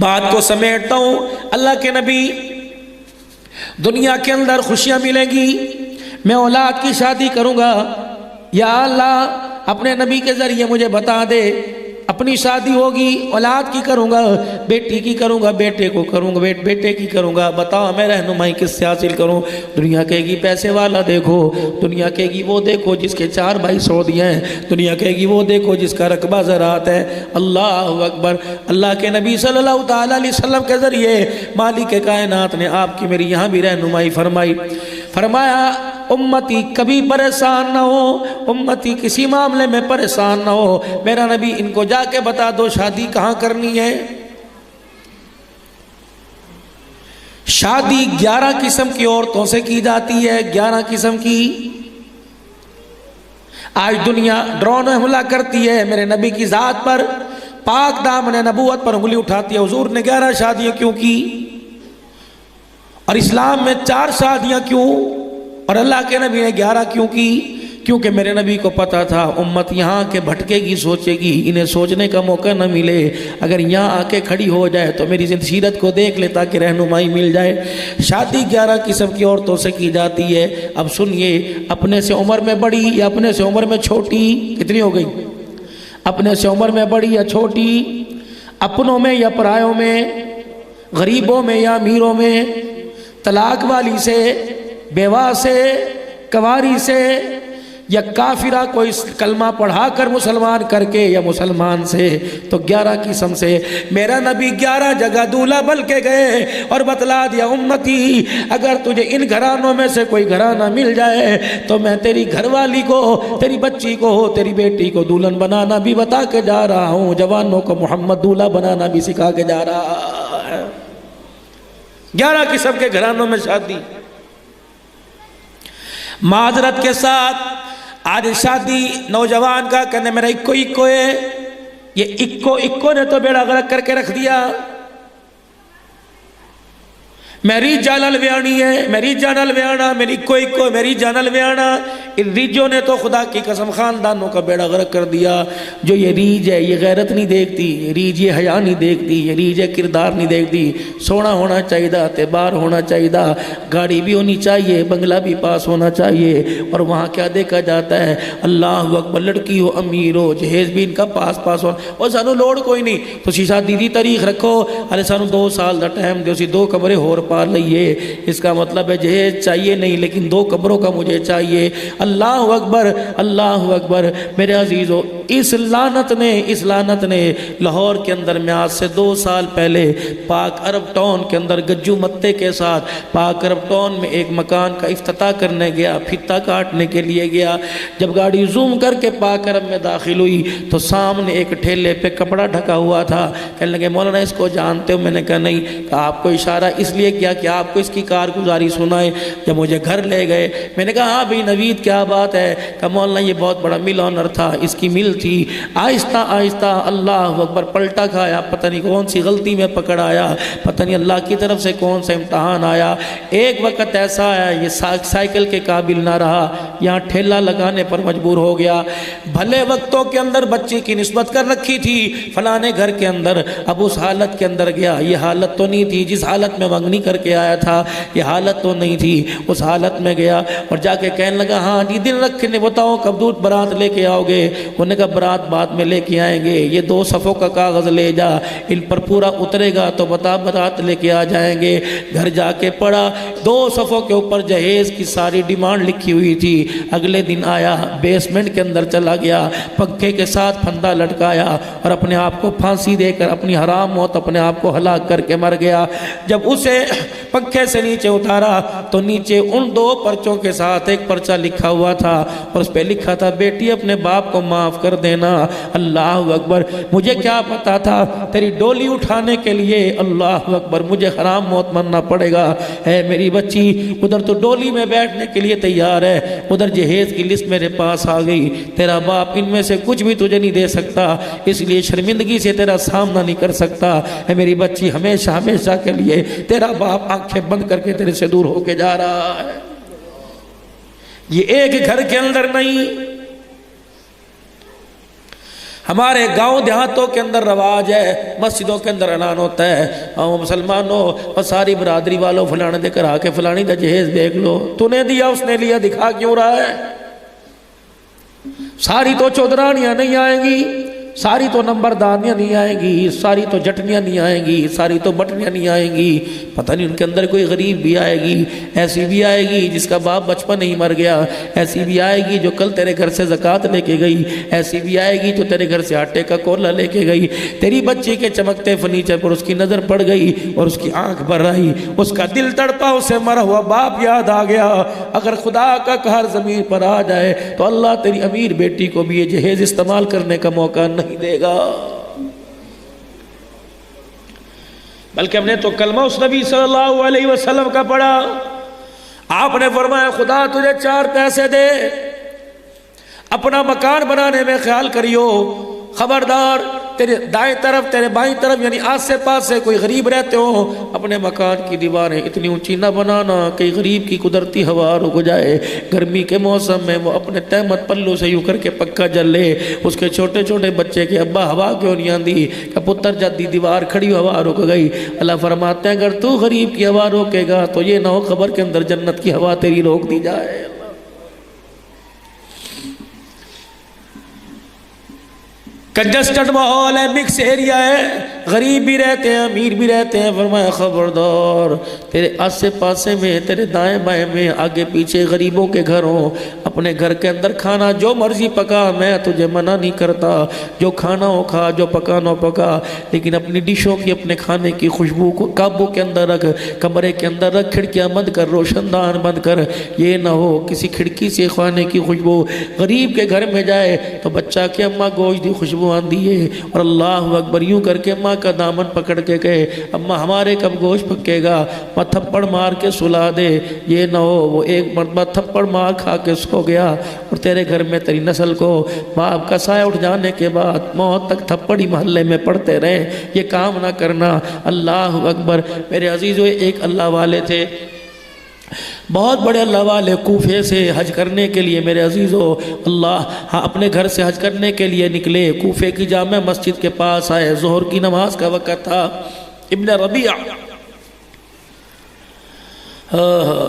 بات کو سمیٹتا ہوں، اللہ کے نبی دنیا کے اندر خوشیاں ملیں گی، میں اولاد کی شادی کروں گا، یا اللہ اپنے نبی کے ذریعے مجھے بتا دے، اپنی شادی ہوگی اولاد کی کروں گا، بیٹی کی کروں گا، بیٹے کو کروں گا، بیٹے کی کروں گا، بتاؤ میں رہنمائی کس سے حاصل کروں؟ دنیا کہے گی پیسے والا دیکھو، دنیا کہے گی وہ دیکھو جس کے 4 بھائی سعودی ہیں، دنیا کہے گی وہ دیکھو جس کا رقبہ زراعت ہے۔ اللہ اکبر۔ اللہ کے نبی صلی اللہ تعالیٰ علیہ وسلم کے ذریعے مالک کائنات نے آپ کی میری یہاں بھی رہنمائی فرمائی، فرمایا امتی کبھی پریشان نہ ہو، امتی کسی معاملے میں پریشان نہ ہو، میرا نبی ان کو جا کے بتا دو شادی کہاں کرنی ہے۔ شادی 11 قسم کی عورتوں سے کی جاتی ہے، 11 قسم کی۔ آج دنیا ڈرون حملہ کرتی ہے میرے نبی کی ذات پر، پاک دامن نبوت پر انگلی اٹھاتی ہے، حضور نے 11 شادیاں کیوں کی؟ اور اسلام میں 4 شادیاں کیوں؟ اور اللہ کے نبی نے 11 کیوں کی؟ کیونکہ میرے نبی کو پتا تھا امت یہاں کے بھٹکے گی، سوچے گی، انہیں سوچنے کا موقع نہ ملے، اگر یہاں آ کے کھڑی ہو جائے تو میری سیرت کو دیکھ لے تاکہ رہنمائی مل جائے۔ شادی 11 قسم کی عورتوں سے کی جاتی ہے۔ اب سنیے، اپنے سے عمر میں بڑی یا اپنے سے عمر میں چھوٹی؟ کتنی ہو گئی؟ اپنے سے عمر میں بڑی یا چھوٹی، اپنوں میں یا پرایوں میں، غریبوں میں یا امیروں میں، طلاق والی سے، بیوہ سے، کواری سے، یا کافرہ کوئی کلمہ پڑھا کر مسلمان کر کے یا مسلمان سے، تو 11 قسم سے۔ میرا نبی 11 جگہ دولہا بن کے گئے اور بتلا دیا امتی اگر تجھے ان گھرانوں میں سے کوئی گھرانہ مل جائے تو میں تیری گھر والی کو، تیری بچی کو، تیری بیٹی کو دلہن بنانا بھی بتا کے جا رہا ہوں، جوانوں کو محمد دولہا بنانا بھی سکھا کے جا رہا ہے۔ 11 قسم کے گھرانوں میں شادی۔ معذرت کے ساتھ آج شادی نوجوان کا کہنے میرا اکو ہے، یہ اکو نے تو بیڑا غرق کر کے رکھ دیا۔ میری جانل ویانی ہے، میری جانل ویانا، میری اکو میری جانل ویانا۔ ان ریجوں نے تو خدا کی قسم خاندانوں کا بیڑا غرق کر دیا۔ جو یہ ریج ہے یہ غیرت نہیں دیکھتی، ریج یہ حیا نہیں دیکھتی، یہ ریج کردار نہیں دیکھتی۔ سونا ہونا چاہیے، اعتبار ہونا چاہیے، گاڑی بھی ہونی چاہیے، بنگلہ بھی پاس ہونا چاہیے۔ اور وہاں کیا دیکھا جاتا ہے؟ اللہ اکبر، لڑکی ہو امیر ہو، جہیز بھی ان کا پاس ہو، اور سانو لوڑ کوئی نہیں تو شیشہ دیدی تاریخ رکھو، ارے سانو 2 سال دا ٹائم دے، اسی 2 کمرے ہور پا لئیے۔ اس کا مطلب ہے جہیز چاہیے نہیں لیکن 2 قبروں کا مجھے چاہیے۔ اللہ اکبر، اللہ اکبر۔ میرے عزیزو، اس لعنت نے لاہور کے اندر میں آج سے 2 سال پہلے پاک عرب ٹاؤن کے اندر گجو متے کے ساتھ پاک عرب ٹاؤن میں ایک مکان کا افتتاح کرنے گیا، پھتا کاٹنے کے لیے گیا۔ جب گاڑی زوم کر کے پاک عرب میں داخل ہوئی تو سامنے ایک ٹھیلے پہ کپڑا ڈھکا ہوا تھا۔ کہنے لگے مولانا اس کو جانتے ہو؟ میں نے کہا نہیں۔ کہا آپ کو اشارہ اس لیے کیا کہ آپ کو اس کی کارگزاری سنائے۔ جب مجھے گھر لے گئے میں نے کہا ہاں بھئی نوید کیا بات ہے؟ کہا مولانا یہ بہت بڑا مل آنر تھا، اس کی مل تھی۔ آہستہ آہستہ اللہ اکبر پلٹا کھایا، پتہ نہیں کون سی غلطی میں پکڑ آیا، پتہ نہیں اللہ کی طرف سے کون سا امتحان آیا۔ ایک وقت ایسا آیا یہ سائیکل کے قابل نہ رہا، یہاں ٹھیلا لگانے پر مجبور ہو گیا۔ بھلے وقتوں کے اندر بچی کی نسبت کر رکھی تھی فلانے گھر کے اندر، اب اس حالت کے اندر گیا۔ یہ حالت تو نہیں تھی جس حالت میں منگنی کر کے آیا تھا، یہ حالت تو نہیں تھی، اس حالت میں گیا اور جا کے کہنے لگا ہاں جی دن رکھنے بتاؤ کب دودھ برات لے کے آؤ گے؟ انہوں نے کہا برات بعد میں لے کے آئیں گے، یہ 2 صفوں کا کاغذ لے جا، ان پر پورا اترے گا تو برات لے کے آ جائیں گے۔ گھر جا کے پڑھا، 2 صفوں کے اوپر جہیز کی ساری ڈیمانڈ لکھی ہوئی تھی۔ اگلے دن آیا، بیسمنٹ کے اندر چلا گیا، پنکھے کے ساتھ پھندا لٹکایا اور اپنے آپ کو پھانسی دے کر اپنی حرام موت اپنے آپ کو ہلاک کر کے مر گیا۔ جب اسے پنکھے سے نیچے اتارا تو نیچے ان 2 پرچوں کے ساتھ ایک پرچہ لکھا ہوا تھا اور اس پہ لکھا تھا بیٹی اپنے باپ کو معاف کر دینا۔ اللہ اکبر، مجھے کیا پتا تھا تیری ڈولی اٹھانے کے لیے اللہ اکبر مجھے حرام موت مرنا پڑے گا۔ اے میری بچی، ادھر تو ڈولی میں بیٹھنے کے لیے تیار ہے، ادھر جہیز کی لسٹ میرے پاس آ گئی، تیرا باپ ان میں سے کچھ بھی تجھے نہیں دے سکتا، اس لیے شرمندگی سے تیرا سامنا نہیں کر سکتا۔ اے میری بچی، ہمیشہ ہمیشہ کے لیے تیرا باپ آنکھیں بند کر کے تیرے سے دور ہو کے جا رہا ہے۔ یہ ایک گھر کے اندر نہیں، ہمارے گاؤں دیہاتوں کے اندر رواج ہے، مسجدوں کے اندر اعلان ہوتا ہے، اور مسلمانوں اور ساری برادری والوں فلانے دے کر آ کے فلانی دا جہیز دیکھ لو، تو نے دیا اس نے لیا، دکھا کیوں رہا ہے؟ ساری تو چودرانیاں نہیں آئیں گی، ساری تو نمبردانیاں نہیں آئیں گی، ساری تو جٹنیاں نہیں آئیں گی، ساری تو بٹنیاں نہیں آئیں گی، پتہ نہیں ان کے اندر کوئی غریب بھی آئے گی، ایسی بھی آئے گی جس کا باپ بچپن ہی مر گیا، ایسی بھی آئے گی جو کل تیرے گھر سے زکوٰۃ لے کے گئی، ایسی بھی آئے گی جو تیرے گھر سے آٹے کا کولا لے کے گئی، تیری بچی کے چمکتے فرنیچر پر اس کی نظر پڑ گئی اور اس کی آنکھ بھر آئی، اس کا دل تڑپا، اسے مرا ہوا باپ یاد آ گیا۔ اگر خدا کا قہر ضمیر پر آ جائے تو اللہ تیری امیر بیٹی کو بھی یہ جہیز استعمال کرنے کا موقع نہیں دے گا۔ بلکہ ہم نے تو کلمہ اس نبی صلی اللہ علیہ وسلم کا پڑھا، آپ نے فرمایا خدا تجھے 4 پیسے دے، اپنا مکان بنانے میں خیال کریو، خبردار تیرے دائیں طرف تیرے بائیں طرف یعنی آس پاس سے کوئی غریب رہتے ہو، اپنے مکان کی دیواریں اتنی اونچی نہ بنانا کہ غریب کی قدرتی ہوا رک جائے، گرمی کے موسم میں وہ اپنے تہمت پلو سے یوں کر کے پکا جل لے، اس کے چھوٹے چھوٹے بچے کے ابا ہوا کیوں نہیں آندی کہ پتر جدی دیوار کھڑی ہوا رک گئی۔ اللہ فرماتے ہیں اگر تو غریب کی ہوا روکے گا تو یہ نہ ہو خبر کے اندر جنت کی ہوا تیری روک دی جائے۔ کنجسٹڈ ماحول ہے، مکس ایریا ہے، غریب بھی رہتے ہیں امیر بھی رہتے ہیں، فرمایا خبردار تیرے آسے پاسے میں تیرے دائیں بائیں میں آگے پیچھے غریبوں کے گھر ہوں، اپنے گھر کے اندر کھانا جو مرضی پکا، میں تجھے منع نہیں کرتا، جو کھانا ہو کھا، جو پکانا ہو پکا، لیکن اپنی ڈشوں کی اپنے کھانے کی خوشبو کو قابو کے اندر رکھ، کمرے کے اندر رکھ، کھڑکیاں بند کر، روشن دان بند کر، یہ نہ ہو کسی کھڑکی سے کھانے کی خوشبو غریب کے گھر میں جائے تو بچہ کہ اماں گوشت دی خوشبو آندی ہے، اور اللہ اکبر یوں کر کے اماں کا دامن پکڑ کے کہے اماں ہمارے کب گوشت پکے گا، وہ تھپڑ مار کے سلا دے، یہ نہ ہو وہ ایک مرتبہ تھپڑ مار کھا کے سو گیا اور تیرے گھر میں تیری نسل کو باپ کا سایہ اٹھ جانے کے بعد موت تک تھپڑی محلے میں پڑھتے رہے، یہ کام نہ کرنا۔ اللہ اکبر۔ میرے عزیزو ایک اللہ والے تھے، بہت بڑے اللہ والے، کوفے سے حج کرنے کے لیے میرے عزیزو اپنے گھر سے حج کرنے کے لیے نکلے، کوفے کی جامع مسجد کے پاس آئے، ظہر کی نماز کا وقت تھا، ابن ربیعہ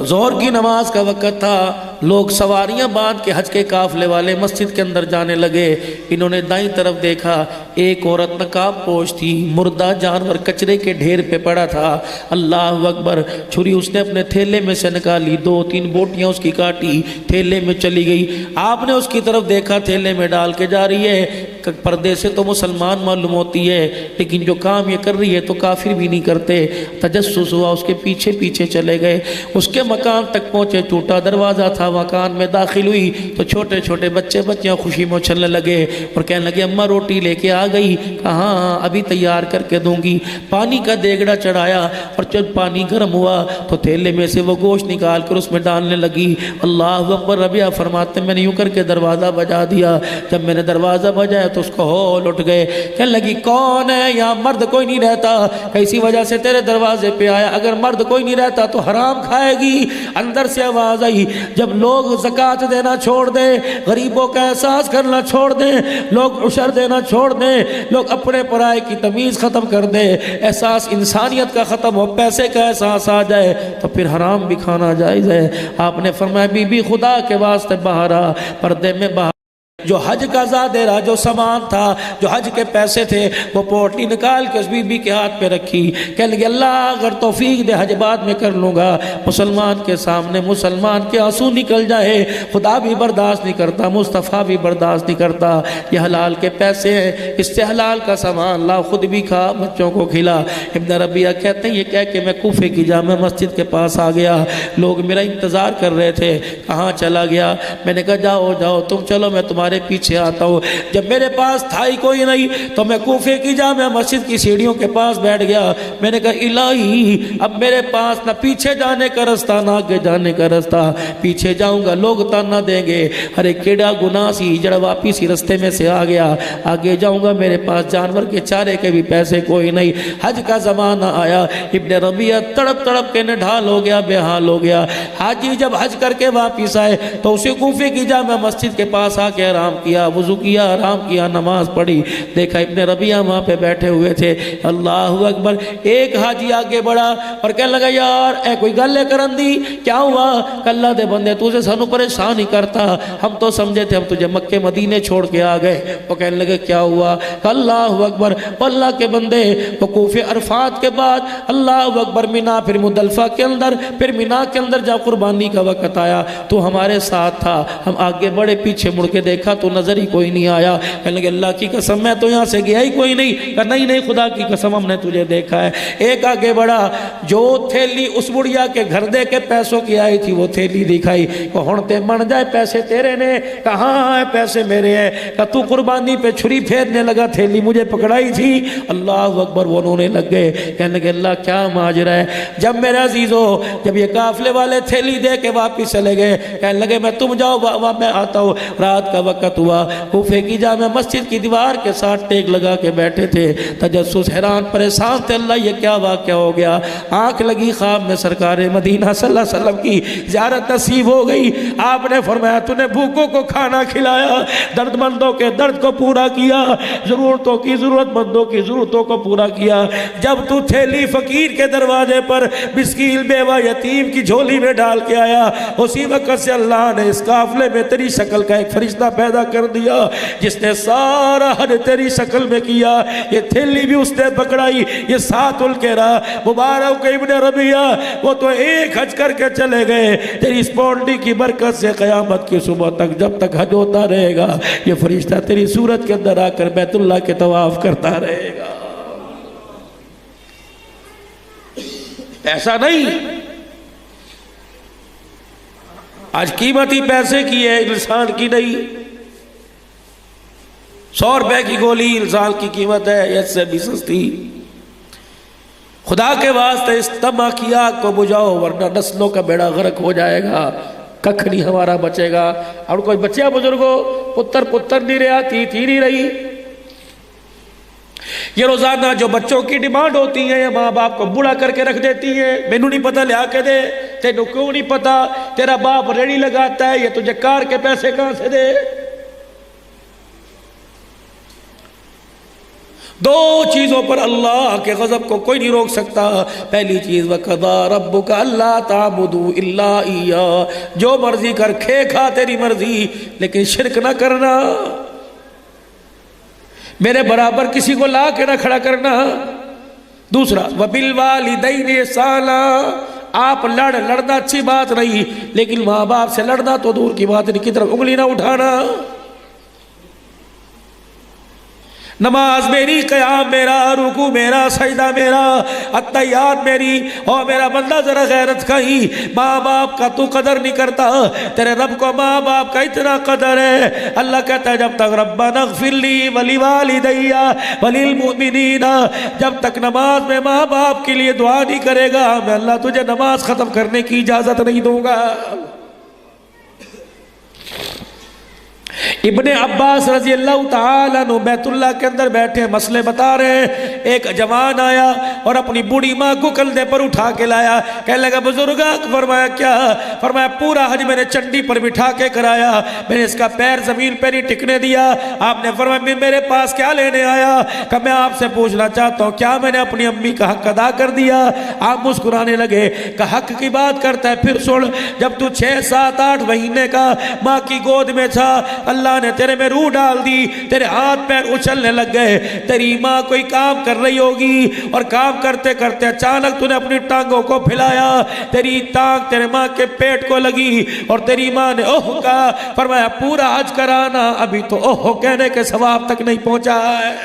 ظہر کی نماز کا وقت تھا، لوگ سواریاں باندھ کے حج کے قافلے والے مسجد کے اندر جانے لگے، انہوں نے دائیں طرف دیکھا، ایک عورت نقاب پوش تھی، مردہ جانور کچرے کے ڈھیر پہ پڑا تھا، اللہ اکبر، چھری اس نے اپنے تھیلے میں سے نکالی، 2-3 بوٹیاں اس کی کاٹی، تھیلے میں چلی گئی، آپ نے اس کی طرف دیکھا، تھیلے میں ڈال کے جا رہی ہے، پردے سے تو مسلمان معلوم ہوتی ہے، لیکن جو کام یہ کر رہی ہے تو کافر بھی نہیں کرتے، تجسس ہوا، اس کے پیچھے پیچھے چلے گئے، اس کے مکان تک پہنچے، ٹوٹا دروازہ تھا، مکان میں داخل ہوئی تو چھوٹے چھوٹے بچیاں خوشی میں اچھلنے لگے اور کہنے لگے اماں روٹی لے کے آ گئی، کہاں ابھی تیار کر کے دوں گی، پانی کا دیگڑا چڑھایا اور جب پانی گرم ہوا تو تھیلے میں سے وہ گوشت نکال کر اس میں ڈالنے لگی، اللہ اکبر۔ ربیعہ فرماتے میں نے یوں کر کے دروازہ بجا دیا، جب میں نے دروازہ بجایا تو اس کو ہول اٹھ گئے، کہنے لگی کون ہے یہاں؟ مرد کوئی نہیں رہتا، کیسی وجہ سے تیرے دروازے پہ آیا؟ اگر مرد کوئی نہیں رہتا تو حرام کھائے گی۔ اندر سے آواز آئی جب لوگ زکوٰۃ دینا چھوڑ دیں، غریبوں کا احساس کرنا چھوڑ دیں، لوگ عشر دینا چھوڑ دیں، لوگ اپنے پرائے کی تمیز ختم کر دیں، احساس انسانیت کا ختم ہو، پیسے کا احساس آ جائے تو پھر حرام بھی کھانا جائز ہے۔ آپ نے فرمایا بی بی خدا کے واسطے باہر آ، پردے میں باہر، جو حج کا زادیرہ جو سامان تھا، جو حج کے پیسے تھے، وہ پوٹلی نکال کے اس بی بی کے ہاتھ پہ رکھی، کہنے لگے اللہ اگر توفیق دے حج بعد میں کر لوں گا، مسلمان کے سامنے مسلمان کے آنسو نکل جائے، خدا بھی برداشت نہیں کرتا، مصطفیٰ بھی برداشت نہیں کرتا، یہ حلال کے پیسے ہیں، اس سے حلال کا سامان لا، خود بھی کھا، بچوں کو کھلا۔ ابن ربیعہ کہتے ہیں یہ کہہ کے میں کوفے کی جامع مسجد کے پاس آ گیا، لوگ میرا انتظار کر رہے تھے، کہاں چلا گیا؟ میں نے کہا جاؤ جاؤ تم چلو، میں تمہارے پیچھے آتا ہوں۔ جب میرے پاس تھا ہی کوئی نہیں تو میں کوفے کی جامع مسجد کی سیڑھیوں کے پاس بیٹھ گیا، میں نے کہا الہی اب میرے پاس نہ پیچھے جانے کا رستہ نہ آگے جانے کا رستہ، پیچھے جاؤں گا لوگ تانا دیں گے، ارے کیڑا گناہ سی جڑ واپس ہی رستے میں سے آ گیا، آگے جاؤں گا میرے پاس جانور کے چارے کے بھی پیسے کوئی نہیں، حج کا زمانہ آیا، ابن ربیعہ تڑپ تڑپ کے نڈھال ہو گیا، بے حال ہو گیا۔ حاجی جب حج کر کے واپس آئے تو اسی کوفے کی جامع مسجد کے پاس آ کے آرام کیا، وضو کیا، آرام کیا، نماز پڑھی، دیکھا ابن ربیعہ وہاں پہ بیٹھے ہوئے تھے۔ اللہ اکبر، ایک حاجی آگے بڑھا اور کہنے لگا یار اے کوئی گل ہے کرن دی، کیا ہوا؟ کہ اللہ دے بندے تجھے سانو پریشان ہی کرتا، ہم تو سمجھے تھے ہم تجھے مکے مدینے چھوڑ کے آ گئے۔ وہ کہنے لگے کیا ہوا؟ کہ اللہ اکبر، اللہ کے بندے وقوف عرفات کے بعد اللہ اکبر مینا، پھر مزدلفہ کے اندر، پھر مینا کے اندر جب قربانی کا وقت آیا تو ہمارے ساتھ تھا، ہم آگے بڑے پیچھے مڑ کے دیکھا تو نظر ہی کوئی نہیں آیا۔ کہنے لگے اللہ کی قسم میں تو یہاں سے گیا ہی کوئی نہیں۔ کہا نہیں نہیں خدا کی قسم ہم نے تجھے دیکھا ہے۔ ایک آگے بڑھا، جو تھیلی اس بڑھیا کے گھر دے کے پیسوں کی آئی تھی وہ تھیلی دکھائی، کہ ہونتے من جائے پیسے تیرے نے؟ کہاں ہے پیسے میرے ہیں؟ کہ تو قربانی پہ چھری پھیرنے لگا، تھیلی مجھے پکڑائی تھی۔ اللہ اکبر، وہ رونے لگ گئے، کہنے لگے اللہ کیا ماجرا ہے؟ جب میرے عزیزو جب یہ قافلے والے تھیلی دے کے واپس چلے گئے، کہنے لگے میں تم جاؤ بابا میں آتا ہوں۔ رات کا وقت ہوا، کوفے کی جامع مسجد کی دیوار کے ساتھ ٹیک لگا کے بیٹھے تھے، تجسس حیران پریشان تھے، اللہ یہ کیا واقعہ ہو گیا؟ آنکھ لگی خواب میں سرکار مدینہ صلی اللہ علیہ وسلم کی زیارت نصیب ہو گئی۔ آپ نے فرمایا تو نے بھوکوں کو کھانا کھلایا، درد مندوں کے درد کو پورا کیا، ضرورتوں کی ضرورت مندوں کی ضرورتوں کو پورا کیا۔ جب تو تھیلی فقیر کے دروازے پر مسکین بیوہ یتیم کی جھولی میں ڈال کے آیا، اسی وقت سے اللہ نے اس قافلے میں تیری شکل کا ایک فرشتہ پیدا کر دیا جس نے سارا حج تیری شکل میں کیا۔ یہ تھیلی بھی اس نے پکڑائی، یہ ساتھ ال کے رہا، مبارک ابن ربیعہ وہ تو ایک حج کر کے چلے گئے، تیری اس پونڈی کی برکت سے قیامت کی صبح تک جب تک حج ہوتا رہے گا یہ فرشتہ تیری صورت کے اندر آ کر بیت اللہ کے طواف کرتا رہے گا۔ ایسا نہیں آج قیمت ہی پیسے کی ہے، انسان کی نہیں۔ 100 روپے کی گولی انسان کی قیمت ہے، اس سے بھی سستی۔ خدا کے واسطے اس طمع کی آگ کو بجھاؤ ورنہ نسلوں کا بیڑا غرق ہو جائے گا، ککھ نہیں ہمارا بچے گا۔ اور کوئی بچیا بزرگوں پتر نہیں رہا، تھی نہیں رہی۔ یہ روزانہ جو بچوں کی ڈیمانڈ ہوتی ہے، ماں باپ کو بوڑھا کر کے رکھ دیتی ہے، مینوں نہیں پتہ لیا کے دے، تینوں کیوں نہیں پتہ، تیرا باپ ریڑی لگاتا ہے، یہ تجھے کار کے پیسے کہاں سے دے؟ دو چیزوں پر اللہ کے غضب کو کوئی نہیں روک سکتا۔ پہلی چیز وَقَضَىٰ رَبُّكَ أَلَّا تَعْبُدُوا إِلَّا إِيَّاهُ، جو مرضی کر کھے کھا تیری مرضی لیکن شرک نہ کرنا، میرے برابر کسی کو لا کے نہ کھڑا کرنا۔ دوسرا وَبِالْوَالِدَيْنِ إِحْسَانًا، آپ لڑنا اچھی بات نہیں لیکن ماں باپ سے لڑنا تو دور کی بات، ان کی طرف انگلی نہ اٹھانا۔ نماز میری، قیام میرا، رکوع میرا، سجدہ میرا، التحیات میری، اور میرا بندہ ذرا غیرت کا ہی، ماں باپ کا تو قدر نہیں کرتا، تیرے رب کو ماں باپ کا اتنا قدر ہے۔ اللہ کہتا ہے جب تک ربنا اغفر لی ولوالدی وللمؤمنین، جب تک نماز میں ماں باپ کے لیے دعا نہیں کرے گا میں اللہ تجھے نماز ختم کرنے کی اجازت نہیں دوں گا۔ ابن عباس رضی اللہ تعالیٰ عنہ بیت اللہ کے اندر بیٹھے مسئلے بتا رہے ہیں، ایک جوان آیا اور اپنی بوڑھی ماں کو کندھے پر اٹھا کے لایا، کہنے لگا بزرگا، فرمایا کیا؟ فرمایا پورا حج میں نے چنڈی پر بٹھا کے کرایا، میں نے اس کا پیر زمین پہ نہیں ٹکنے دیا۔ آپ نے فرمایا میرے پاس کیا لینے آیا؟ کہ میں آپ سے پوچھنا چاہتا ہوں کیا میں نے اپنی امی کا حق ادا کر دیا؟ آپ مسکرانے لگے کہ حق کی بات کرتا ہے، پھر سن، جب تو 6 7 8 مہینے کا ماں کی گود میں تھا، اللہ نے تیرے میں روح ڈال دی، تیرے ہاتھ پیر اچھلنے لگ گئے، تیری ماں کوئی کام کر رہی ہوگی اور کام کرتے کرتے اچانک تو نے اپنی ٹانگوں کو پھیلایا، تیری ٹانگ تیرے ماں کے پیٹ کو لگی اور تیری ماں نے اوہ کہا۔ فرمایا پورا حج کرانا ابھی تو اوہ کہنے کے ثواب تک نہیں پہنچا ہے۔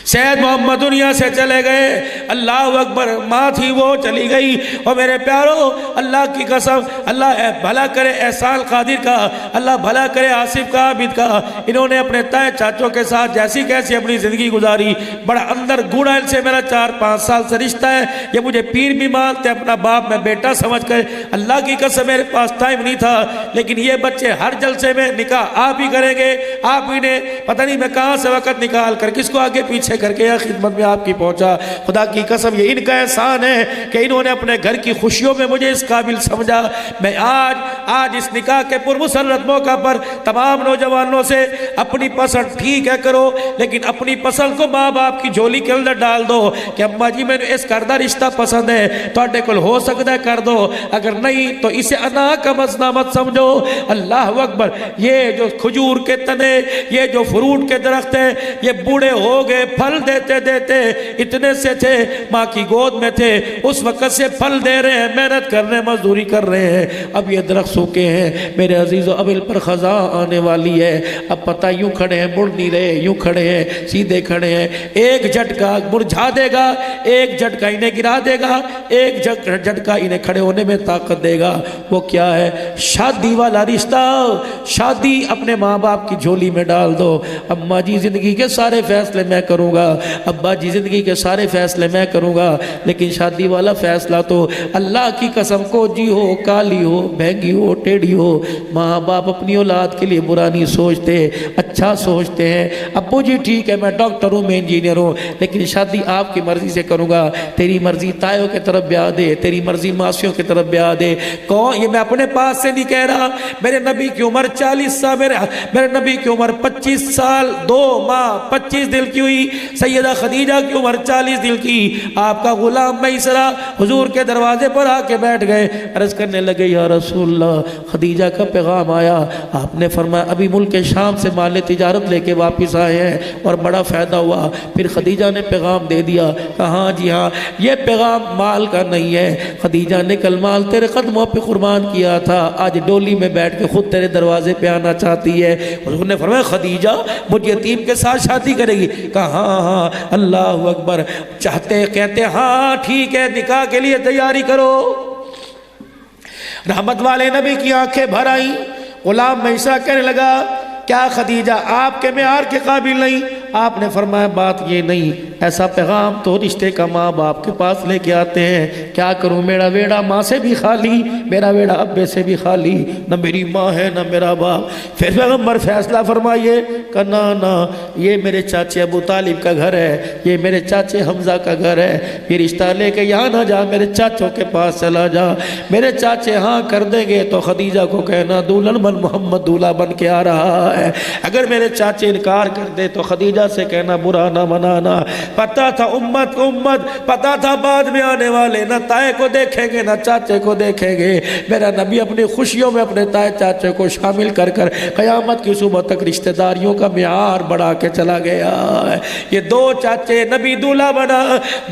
سید محمد دنیا سے چلے گئے، اللہ اکبر، ماں تھی وہ چلی گئی۔ اور میرے پیارو اللہ کی قسم، اللہ بھلا کرے احسان قادر کا، اللہ بھلا کرے آصف کا، عابد کا، انہوں نے اپنے تائے چاچوں کے ساتھ جیسی کیسی اپنی زندگی گزاری، بڑا اندر گوڑا ان سے میرا 4 5 سال سے رشتہ ہے، یہ مجھے پیر بھی مانتے، اپنا باپ میں بیٹا سمجھ کر، اللہ کی قسم میرے پاس ٹائم نہیں تھا، لیکن یہ بچے ہر جلسے میں نکاح آپ ہی کریں گے، آپ ہی نے، پتہ نہیں میں کہاں سے وقت نکال کر کس کو آگے پیچھے کر کے خدمت میں آپ کی پہنچا۔ خدا کی کی قسم یہ ان کا احسان ہے کہ انہوں نے اپنے گھر کی خوشیوں میں مجھے اس قابل سمجھا۔ میں آج اس نکاح کے پرمسرت موقع پر تمام نوجوانوں سے اپنی پسند ٹھیک ہے کرو، لیکن اپنی پسند کو ماں باپ کی جھولی کے اندر ڈال دو کہ اماں جی میں نے اس کردہ رشتہ پسند ہے، تواڈے کول ہو سکتا ہے کر دو، اگر نہیں تو اسے انا کا مسئلہ مت سمجھو۔ اللہ اکبر۔ یہ جو کھجور کے تنے، یہ جو فروٹ کے درخت ہیں، یہ بوڑھے ہو گئے، پھل دیتے دیتے اتنے سے تھے، ماں کی گود میں تھے، اس وقت سے پھل دے رہے ہیں، محنت کر رہے ہیں، مزدوری کر رہے ہیں، اب یہ درخت سوکے ہیں میرے عزیزو، اب ان پر خزاں آنے والی ہے۔ اب پتہ یوں کھڑے ہیں، مڑ نہیں رہے، یوں کھڑے ہیں، سیدھے کھڑے ہیں، ایک جھٹکا مرجھا دے گا، ایک جھٹکا انہیں گرا دے گا، ایک جھٹکا انہیں کھڑے ہونے میں طاقت دے گا۔ وہ کیا ہے؟ شادی والا رشتہ۔ شادی اپنے ماں باپ کی جھولی میں ڈال دو۔ اماں جی زندگی کے سارے فیصلے میں کروں گا، ابا جی زندگی کے سارے فیصلے میں کروں گا، لیکن شادی والا فیصلہ تو اللہ کی قسم کو جی ہو، کالی ہو، بہنگی ہو، ٹیڑھی ہو، ماں باپ اپنی اولاد کے لیے برا نہیں سوچتے، اچھا سوچتے ہیں۔ ابو جی ٹھیک ہے میں ڈاکٹر ہوں، میں انجینئر ہوں، لیکن شادی آپ کی مرضی سے کروں گا، تیری مرضی تائیوں کی طرف بیاہ دے، تیری مرضی ماسیوں کی طرف بیاہ دے۔ کون؟ یہ میں اپنے پاس سے نہیں کہہ رہا، میرے نبی کی عمر 40 سال، میرے نبی کی عمر 25 سال 2 ماہ 25 دن کی ہوئی، سیدہ خدیجہ کی عمر 40 دن کی۔ آپ کا غلام میسرہ حضور کے دروازے پر آ کے بیٹھ گئے، عرض کرنے لگے یا رسول اللہ خدیجہ کا پیغام آیا۔ آپ نے فرمایا ابھی ملک شام سے مال تجارت لے کے واپس آئے ہیں اور بڑا فائدہ ہوا۔ پھر خدیجہ نے پیغام دے دیا، کہا ہاں جی ہاں، یہ پیغام مال کا نہیں ہے، خدیجہ نے کل مال تیرے قدموں پہ قربان کیا تھا، آج ڈولی میں بیٹھ کے خود تیرے دروازے پہ آنا چاہتی ہے۔ حضور نے فرمایا خدیجہ مجھ یتیم کے ساتھ شادی کرے گی؟ کہا ہاں ہاں۔ اللہ اکبر۔ چاہتے کہتے ہاں ٹھیک ہے، نکاح کے لیے تیاری کرو۔ رحمت والے نبی کی آنکھیں بھر آئیں۔ غلام میسرہ کہنے لگا کیا خدیجہ آپ کے معیار کے قابل نہیں؟ آپ نے فرمایا بات یہ نہیں، ایسا پیغام تو رشتے کا ماں باپ کے پاس لے کے آتے ہیں، کیا کروں میرا ویڑا ماں سے بھی خالی، میرا ویڑا ابے سے بھی خالی، نہ میری ماں ہے نہ میرا باپ۔ پھر پیغمبر فیصلہ فرمائیے کہ نا یہ میرے چاچے ابو طالب کا گھر ہے، یہ میرے چاچے حمزہ کا گھر ہے، یہ رشتہ لے کے یہاں نہ جا، میرے چاچوں کے پاس چلا جا۔ میرے چاچے ہاں کر دیں گے تو خدیجہ کو کہنا دولہن بن محمد دولہا بن کے آ رہا ہے، اگر میرے چاچے انکار کر دے تو خدیجہ سے کہنا برا نہ منانا۔ پتا تھا امت کو امت، پتا تھا بعد میں آنے والے نہ تائے کو دیکھیں گے نہ چاچے کو دیکھیں گے۔ میرا نبی اپنی خوشیوں میں اپنے تائے چاچے کو شامل کر کر قیامت کی صبح تک رشتہ داریوں کا معیار بڑھا کے چلا گیا ہے۔ یہ 2 چاچے نبی دولہا بنا،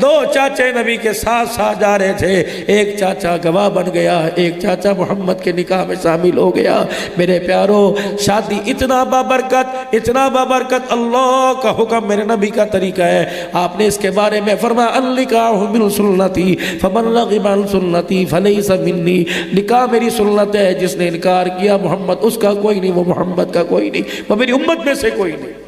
2 چاچے نبی کے ساتھ ساتھ جا رہے تھے، ایک چاچا گواہ بن گیا، ایک چاچا محمد کے نکاح میں شامل ہو گیا۔ میرے پیارو شادی اتنا بابرکت، اتنا بابرکت، اللہ کا حکم میرے نبی کا طریقہ ہے۔ آپ نے اس کے بارے میں فرمایا النکاح من سنتی فمن رغب عن سنتی فلیس منی، نکاح میری سنت ہے، جس نے انکار کیا محمد اس کا کوئی نہیں، وہ محمد کا کوئی نہیں، وہ میری امت میں سے کوئی نہیں۔